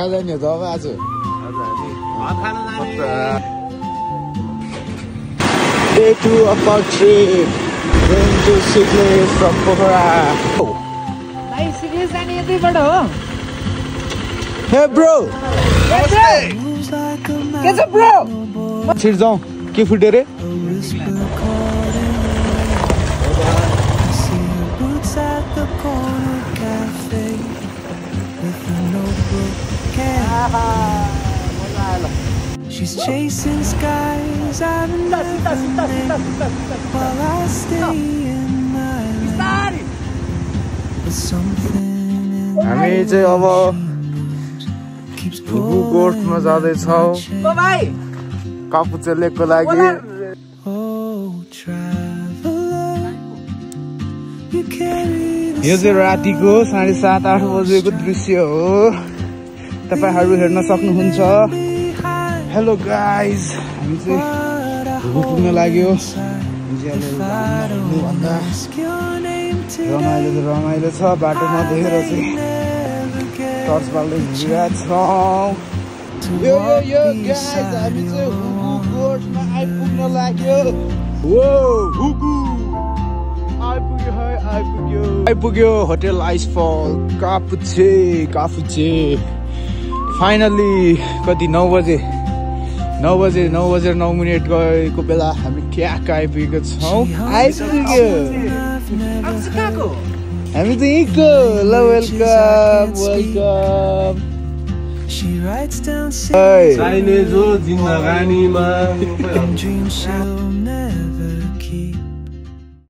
कहाँ जाने त अब आज Day 2 of our trip going to Sigley from Pokhara. Nice, Sigley जाने यतैबाट हो Hey bro! के छ bro? छिर जाऊ के फुट्यो रे She's chasing skies out of nothing while I stay in my lane. But something हामी चाहिँ अब भुगु गोठमा जाँदै छौं कापुचे लेकको लागि यो चाहिँ रातिको 7:30-8 बजेको दृश्य हो तपाईहरु हेर्न सक्नुहुन्छ हेलो गाइज हामी चाहिँ भुगु पुग्न लाग्यो रमाइलो छ बाटोमा देखेर चाहिँ टर्च बाल्दै हिँडिरहेका छौं यो गाइज हामी चाहिँ भुगु गोठमा आइपुग्न लाग्यो वो भुगु आइपुग्यो होटल आइसफल कापुचे फाइनली कति 9 बजे 9 गएको बेला हामी ट्याक आइपुगेको छौं आइपुग्यो हामी चाहिँ यहीँको ल welcome She writes down saying चाहिने जो जिन्दगानीमा